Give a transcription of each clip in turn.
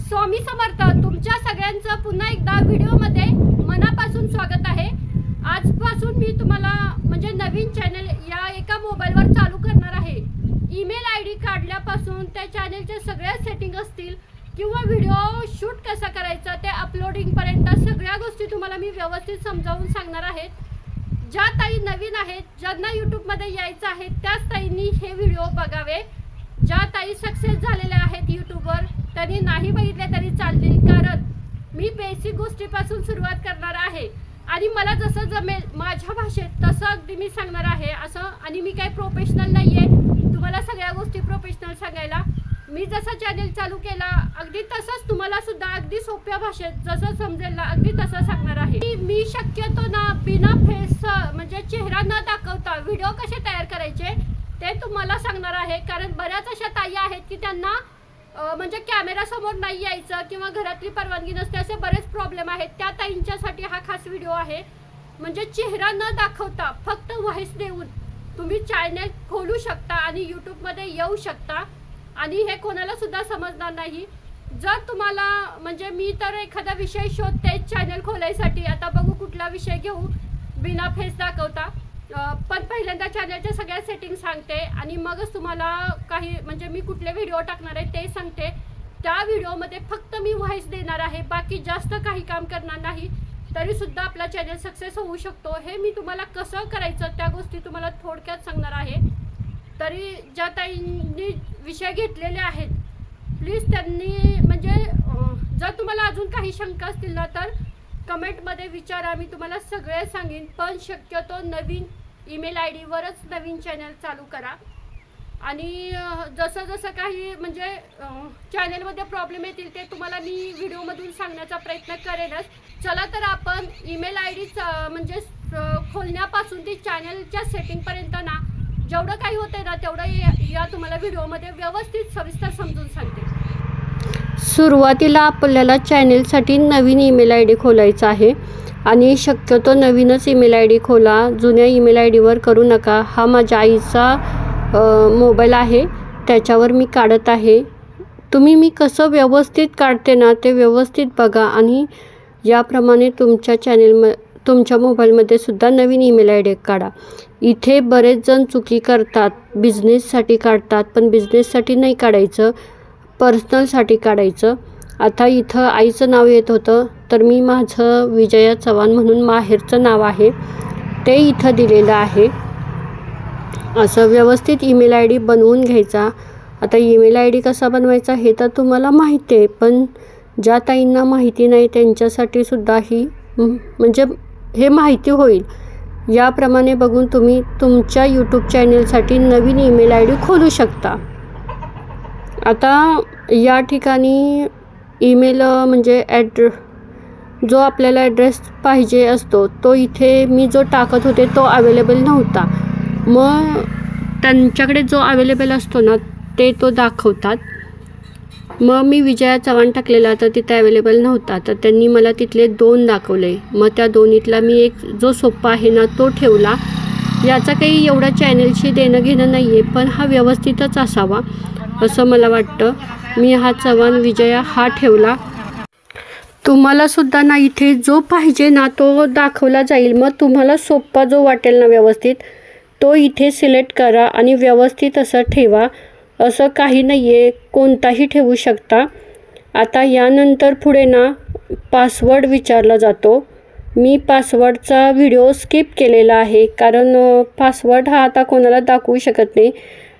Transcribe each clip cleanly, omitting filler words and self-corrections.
स्वामी समर्थ तुमच्या सगळ्यांचं पुन्हा एकदा व्हिडिओमध्ये मनापासून स्वागत आहे। आजपासून मी तुम्हाला म्हणजे नवीन चॅनल या एका मोबाईलवर चालू करणार आहे। ईमेल आयडी काढल्यापासून त्या चॅनलचे सगळे सेटिंग असतील किंवा व्हिडिओ शूट कसा करायचा ते अपलोडिंग पर्यंत सगळ्या गोष्टी तुम्हाला मी व्यवस्थित समजावून सांगणार आहे। ज्या ताई नवीन आहेत, ज्यांना YouTube मध्ये यायचं आहे त्याच ताईंनी हे व्हिडिओ बघावे। ज्या ताई सक्सेस झालेल्या आहेत YouTubeवर त्यांनी नाही बघितले तरी चालतील, कारण मी बेसिक गोष्टीपासून सुरुवात करणार आहे आणि मला जसं जमेल माझ्या भाषेत तसं अगदी मी सांगणार आहे असं। आणि मी काही प्रोफेशनल नाहीये तुम्हाला सगळ्या गोष्टी प्रोफेशनल सांगायला। मी जसा चॅनल चालू केला अगदी तसंच तुम्हाला सुद्धा अगदी सोप्या भाषेत जसं समजेल ना अगदी तसं सांगणार आहे। मी शक्यतो ना बिना फेस म्हणजे चेहरा न दाखवता व्हिडिओ कसे तयार करायचे ते तुम्हाला सांगणार आहे, कारण बऱ्याच अशा ताई आहेत की त्यांना म्हणजे कॅमेरा समोर नाही यायचं किंवा घरातली परवानगी नसते, असे बरेच प्रॉब्लेम आहेत। त्या ताईंच्यासाठी हा खास व्हिडिओ आहे। म्हणजे चेहरा न दाखवता फक्त व्हॉइस देऊन तुम्ही चॅनल खोलू शकता आणि YouTube मध्ये येऊ शकता आणि हे कोणाला सुद्धा समजणार नाही। जर तुम्हाला म्हणजे मी तर एखादा विषय शोधते चॅनल खोलायसाठी, आता बघू कुठला विषय घेऊ बिना फेस दाखवता, पण पहिल्यांदा चॅनलच्या सगळ्या सेटिंग सांगते आणि मगच तुम्हाला काही म्हणजे मी कुठले व्हिडिओ टाकणार आहे ते सांगते। त्या व्हिडिओमध्ये फक्त मी व्हॉइस देणार आहे, बाकी जास्त काही काम करणार नाही, तरी सुद्धा आपला चॅनल सक्सेस होऊ शकतो। हे मी तुम्हाला कसं करायचं त्या गोष्टी तुम्हाला थोडक्यात सांगणार आहे। तरी ज्या ताईंनी विषय घेतलेले आहेत प्लीज त्यांनी म्हणजे जर तुम्हाला अजून काही शंका असतील ना तर कमेंटमध्ये विचारा, मी तुम्हाला सगळे सांगेन। पण शक्यतो नवीन ईमेल आय डीवरच नवीन चॅनल चालू करा आणि जसं जसं काही म्हणजे चॅनलमध्ये प्रॉब्लेम येतील ते तुम्हाला मी व्हिडिओमधून सांगण्याचा प्रयत्न करेनच। चला तर आपण ईमेल आय डी म्हणजे खोलण्यापासून ती चॅनलच्या सेटिंगपर्यंत ना जेवढं काही होतं ना तेवढं या तुम्हाला व्हिडिओमध्ये व्यवस्थित सविस्तर समजून सांगते। सुरुवातीला आपल्याला चॅनलसाठी नवीन ईमेल आय डी खोलायचा आहे आणि शक्यतो नवीनच ईमेल आय डी खोला, जुन्या ईमेल आय डीवर करू नका। हा माझ्या आईचा मोबाईल आहे, त्याच्यावर मी काढत आहे। तुम्ही मी कसं व्यवस्थित काढते ना ते व्यवस्थित बघा आणि याप्रमाणे तुमच्या मोबाईलमध्ये सुद्धा नवीन ईमेल आय डी काढा। इथे बरेच जण चुकी करतात, बिझनेससाठी काढतात, पण बिझनेससाठी नाही काढायचं, पर्सनलसाठी काढायचं। आता इथं आईचं नाव येत होतं तर मी माझं विजया चव्हाण म्हणून माहेरचं नाव आहे ते इथं दिलेलं आहे। असं व्यवस्थित ईमेल आय डी बनवून घ्यायचा। आता ईमेल आय डी कसा बनवायचा हे तर तुम्हाला माहिती आहे, पण ज्या ताईंना माहिती नाही त्यांच्यासाठी सुद्धा ही म्हणजे हे माहिती होईल। याप्रमाणे बघून तुम्ही तुमच्या YouTube चॅनलसाठी नवीन ईमेल आय डी खोलू शकता। आता या ठिकाणी ईमेल म्हणजे जो आपल्याला ॲड्रेस पाहिजे असतो तो इथे मी जो टाकत होते तो अवेलेबल नव्हता, मग त्यांच्याकडे जो अवेलेबल असतो ना तो दाखवतात। मग मी विजया चव्हाण टाकलेला तर तिथे अवेलेबल नव्हता, तर त्यांनी मला तिथले 2 दाखवले। मग त्या दोन्हीतला मी एक जो सोपा आहे ना तो ठेवला। याचा काही एवढा चॅनलशी देणं घेणं नाही आहे, पण हा व्यवस्थितच असावा असं मला वाटतं। मी हा चव्हाण विजया हा ठेवला। तुम्हाला सुद्धा ना इथे जो पाहिजे ना तो दाखवला जाईल, मग तुम्हाला सोपा जो वाटेल ना व्यवस्थित तो इथे सिलेक्ट करा आणि व्यवस्थित असं ठेवा। असं काही नाही आहे, कोणताही ठेवू शकता। आता यानंतर पुढे ना पासवर्ड विचारला जातो। मी पासवर्डचा व्हिडिओ स्किप केलेला आहे, कारण पासवर्ड हा आता कोणाला दाखवू शकत नाही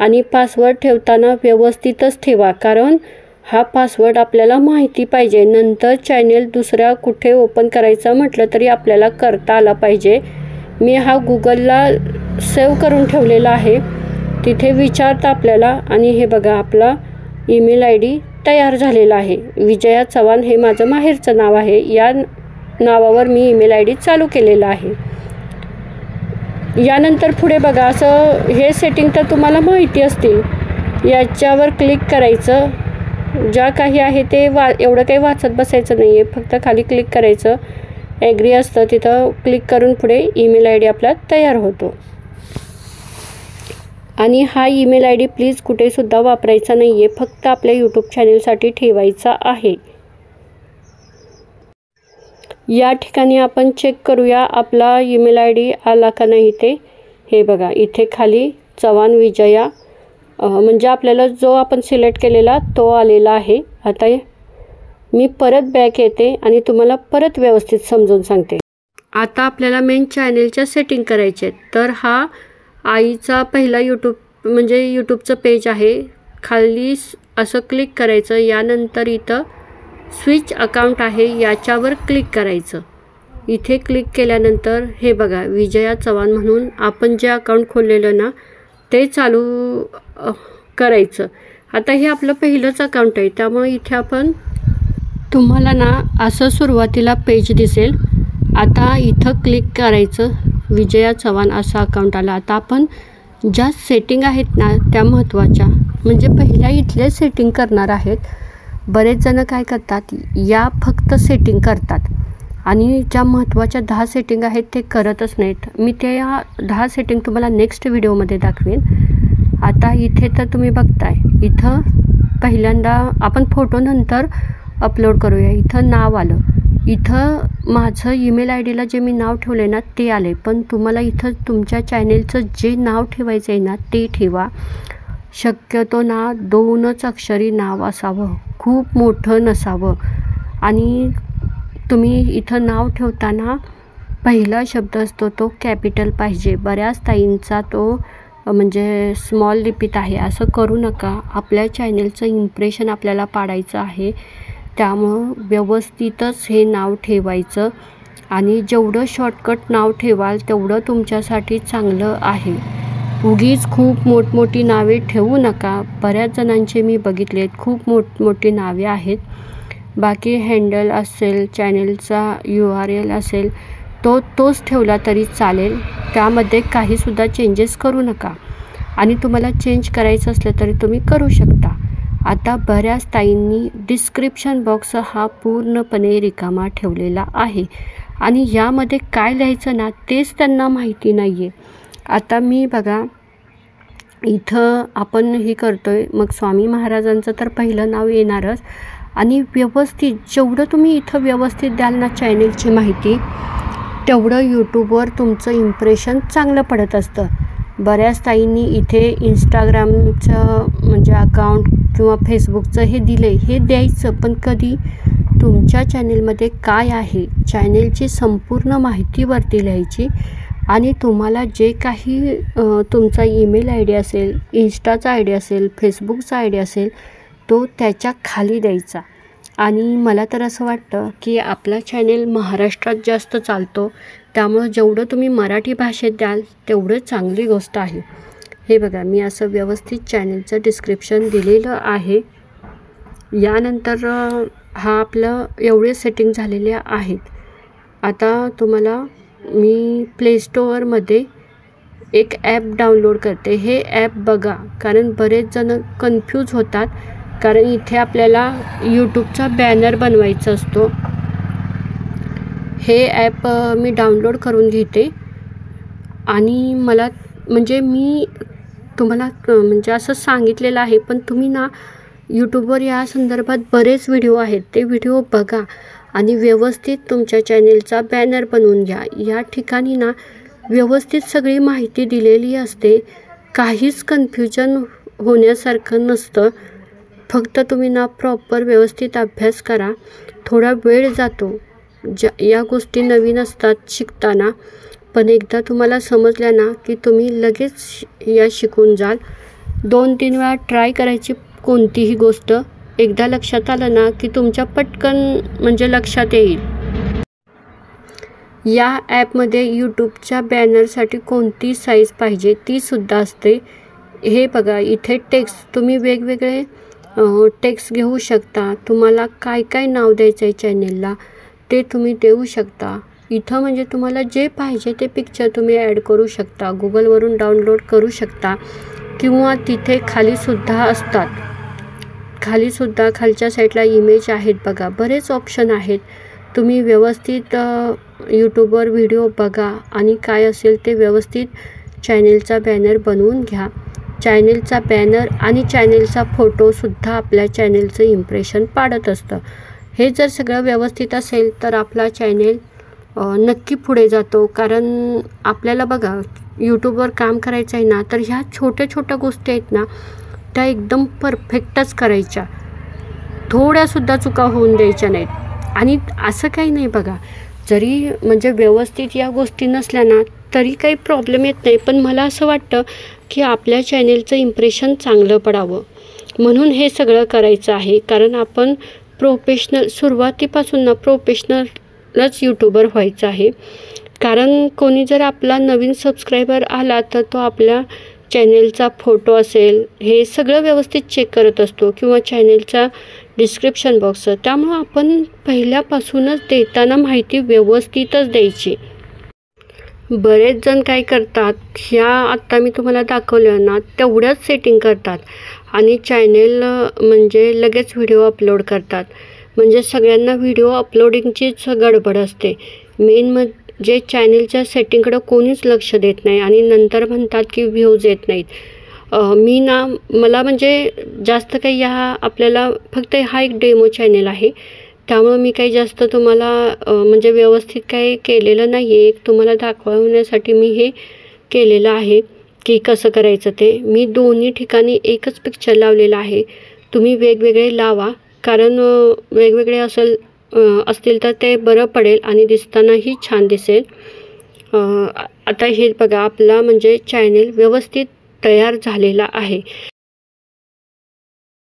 आणि पासवर्ड ठेवताना व्यवस्थितच ठेवा, कारण हा पासवर्ड आपल्याला माहिती पाहिजे। नंतर चॅनल दुसऱ्या कुठे ओपन करायचं म्हटलं तरी आपल्याला करता आला पाहिजे। मी हा गुगलला सेव्ह करून ठेवलेला आहे, तिथे विचारता आपल्याला आणि हे बघा आपला ईमेल आय डी तयार झालेला आहे। विजया चव्हाण हे माझं माहेरचं नाव आहे, या नावावर मी ईमेल आय डी चालू केलेला आहे। यानंतर पुढे बघा असं हे सेटिंग तर तुम्हाला माहिती असतील, याच्यावर क्लिक करायचं। ज्या काही आहे ते एवढं काही वाचत बसायचं नाही आहे, फक्त खाली क्लिक करायचं, ॲग्री असतं तिथं क्लिक करून पुढे ईमेल आय डी आपला तयार होतो। आणि हा ईमेल आय डी प्लीज कुठेसुद्धा वापरायचा नाही आहे, फक्त आपल्या यूट्यूब चॅनेलसाठी ठेवायचा आहे. या ठिकाणी आपण चेक करूया आपला ईमेल आय डी आला का नाही ते. हे बघा इथे खाली चव्हाण विजया म्हणजे आपल्याला जो आपण सिलेक्ट केलेला तो आलेला आहे. आता मी परत बॅक येते आणि तुम्हाला परत व्यवस्थित समजून सांगते. आता आपल्याला मेन चॅनेलच्या सेटिंग करायचे आहेत. तर हा आईचा पहिला यूट्यूबचं पेज आहे. खाली असं क्लिक करायचं. यानंतर इथं स्विच अकाउंट आहे याच्यावर क्लिक करायचं. इथे क्लिक केल्यानंतर हे बघा विजया चव्हाण म्हणून आपण जे अकाउंट खोललेलं ना ते चालू करायचं. आता हे आपलं पहिलंच अकाउंट आहे, त्यामुळे इथे आपण तुम्हाला ना असं सुरुवातीला पेज दिसेल. आता इथं क्लिक करायचं. विजया चव्हाण असं अकाउंट आला. आता आपण ज्या सेटिंग आहेत ना त्या महत्त्वाच्या म्हणजे पहिल्या इथले सेटिंग करणार आहेत. बरेच जण काय करतात या फक्त सेटिंग करतात आणि ज्या महत्त्वाच्या 10 सेटिंग आहेत ते करतच नाहीत. मी त्या 10 सेटिंग तुम्हाला नेक्स्ट व्हिडिओमध्ये दाखवेन. आता इथे तर तुम्ही बघताय इथं पहिल्यांदा आपण फोटो नंतर अपलोड करूया. इथं नाव आलं. इथं माझं ईमेल आय डीला जे मी नाव ठेवलं ना ते आले, पण तुम्हाला इथं तुमच्या चॅनेलचं जे नाव ठेवायचं आहे ना ते ठेवा. शक्यतो ना 2च अक्षरी नाव असावं, खूप मोठं नसावं. आणि तुम्ही इथं नाव ठेवताना पहिला शब्द असतो तो कॅपिटल पाहिजे. बऱ्याच ताईंचा तो म्हणजे स्मॉल लिपीत आहे. असं करू नका. आपल्या चॅनेलचं इम्प्रेशन आपल्याला पाडायचं आहे, त्यामुळं व्यवस्थितच हे नाव ठेवायचं. आणि जेवढं शॉर्टकट नाव ठेवाल तेवढं तुमच्यासाठी चांगलं आहे. उगीच खूप मोठमोठी नावे ठेवू नका. बऱ्याच जणांचे मी बघितले आहेत खूप मोठमोठी नावे आहेत. बाकी हँडल असेल, चॅनेलचा URL असेल तोच ठेवला तरी चालेल. त्यामध्ये काहीसुद्धा चेंजेस करू नका. आणि तुम्हाला चेंज करायचं असलं तरी तुम्ही करू शकता. आता बऱ्याच ताईंनी डिस्क्रिप्शन बॉक्स हा पूर्णपणे रिकामा ठेवलेला आहे आणि यामध्ये काय लिहायचं ना तेच त्यांना माहिती नाही आहे. आता मी बघा इथं आपण हे करतोय, मग स्वामी महाराजांचं तर पहिलं नाव येणारच. आणि व्यवस्थित जेवढं तुम्ही इथं व्यवस्थित द्याल ना चॅनेलची माहिती तेवढं यूट्यूबवर तुमचं इम्प्रेशन चांगलं पडत असतं. बऱ्याच ताईंनी इथे इंस्टाग्रामचं म्हणजे अकाउंट किंवा फेसबुकचं हे दिले, हे द्यायचं, पण कधी तुमच्या चॅनेलमध्ये काय आहे चॅनेलची संपूर्ण माहिती वरती लिहायची. आणि तुम्हाला जे काही तुमचा ईमेल आय डी असेल, इंस्टाचा आय डी असेल, फेसबुकचा आय डी असेल तो त्याच्या खाली द्यायचा. आणि मला तर असं वाटतं की आपला चॅनेल महाराष्ट्रात जास्त चालतो, त्यामुळं जेवढं तुम्ही मराठी भाषेत द्याल तेवढं चांगली गोष्ट आहे. हे बघा मी असं व्यवस्थित चॅनेलचं डिस्क्रिप्शन दिलेलं आहे. यानंतर हा आपलं एवढे सेटिंग झालेले आहेत. आता तुम्हाला मी प्ले स्टोअरमध्ये एक ॲप डाउनलोड करते. हे ॲप बघा, कारण बरेच जण कन्फ्यूज होतात. कारण इथे आपल्याला यूट्यूबचा बॅनर बनवायचा असतो. हे ॲप मी डाउनलोड करून घेते आणि मला म्हणजे मी तुम्हाला म्हणजे असं सांगितलेलं आहे, पण तुम्ही ना यूट्यूबवर या संदर्भात बरेच व्हिडिओ आहेत, ते व्हिडिओ बघा आणि व्यवस्थित तुमच्या चॅनेलचा बॅनर बनवून घ्या. या ठिकाणी ना व्यवस्थित सगळी माहिती दिलेली असते. काहीच कन्फ्युजन होण्यासारखं नसतं. फक्त तुम्ही ना प्रॉपर व्यवस्थित अभ्यास करा. थोडा वेळ जातो, या गोष्टी नवीन असतात शिकताना, पण एकदा तुम्हाला समजल्या ना की तुम्ही लगेच या शिकून जाल. 2-3 वेळा ट्राय करायची कोणतीही गोष्ट. एकदा लक्षात आलं ना की तुमच्या पटकन म्हणजे लक्षात येईल. या ॲपमध्ये यूट्यूबच्या बॅनरसाठी कोणती साईज पाहिजे ती सुद्धा असते. हे बघा इथे टेक्स्ट तुम्ही वेगवेगळे टेक्स्ट घेऊ शकता. तुम्हाला काय काय नाव द्यायचं आहे चॅनेलला ते तुम्ही देऊ शकता. इथं म्हणजे तुम्हाला जे पाहिजे ते पिक्चर तुम्ही ॲड करू शकता. गुगलवरून डाउनलोड करू शकता किंवा तिथे खालीसुद्धा असतात. खालीसुद्धा खालच्या साईडला इमेज आहेत बघा. बरेच ऑप्शन आहेत. तुम्ही व्यवस्थित यूट्यूबवर व्हिडिओ बघा आणि काय असेल ते व्यवस्थित चॅनेलचा बॅनर बनवून घ्या. चॅनेलचा बॅनर आणि चॅनेलचा फोटोसुद्धा आपल्या चॅनेलचं इम्प्रेशन पाडत असतं. हे जर सगळं व्यवस्थित असेल तर आपला चॅनेल नक्की पुढे जातो. कारण आपल्याला बघा यूट्यूबवर काम करायचं आहे ना, तर ह्या छोट्या छोट्या गोष्टी आहेत ना, त्या एकदम परफेक्टच करायच्या, थोड्यासुद्धा चुका होऊन द्यायच्या नाहीत. आणि असं काही नाही बघा, जरी म्हणजे व्यवस्थित या गोष्टी नसल्या ना तरी काही प्रॉब्लेम येत नाही. पण मला असं वाटतं की आपल्या चॅनेलचं इम्प्रेशन चांगलं पडावं म्हणून हे सगळं करायचं आहे. कारण आपण प्रोफेशनल सुरुवातीपासून ना प्रोफेशनलच यूट्यूबर व्हायचं आहे. कारण कोणी जर आपला नवीन सबस्क्रायबर आला तर तो आपल्या चॅनेलचा फोटो असेल हे सगळं व्यवस्थित चेक करत असतो किंवा चॅनेलचा डिस्क्रिप्शन बॉक्स. त्यामुळं आपण पहिल्यापासूनच देताना माहिती व्यवस्थितच द्यायची. बरेच जण काय करतात, ह्या आत्ता मी तुम्हाला दाखवलं ना तेवढ्याच सेटिंग करतात आणि चॅनेल म्हणजे लगेच व्हिडिओ अपलोड करतात. म्हणजे सगळ्यांना व्हिडिओ अपलोडिंगचीच गडबड असते. मेन म्हणजे चॅनेलच्या सेटिंगकडं कोणीच लक्ष देत नाही आणि नंतर म्हणतात की व्ह्यूज येत नाहीत. मला म्हणजे जास्त काही आपल्याला फक्त हा एक डेमो चॅनेल आहे, त्यामुळं मी काही जास्त तुम्हाला म्हणजे व्यवस्थित काही केलेलं नाही आहे. एक तुम्हाला दाखवण्यासाठी मी हे केलेलं आहे की कसं करायचं ते. मी दोन्ही ठिकाणी एकच पिक्चर लावलेला आहे. तुम्ही वेगवेगळे लावा, कारण वेगवेगळे असतील तर ते बरं पडेल आणि दिसतानाही छान दिसेल. आता हे बघा, आपला म्हणजे चॅनेल व्यवस्थित तयार झालेला आहे.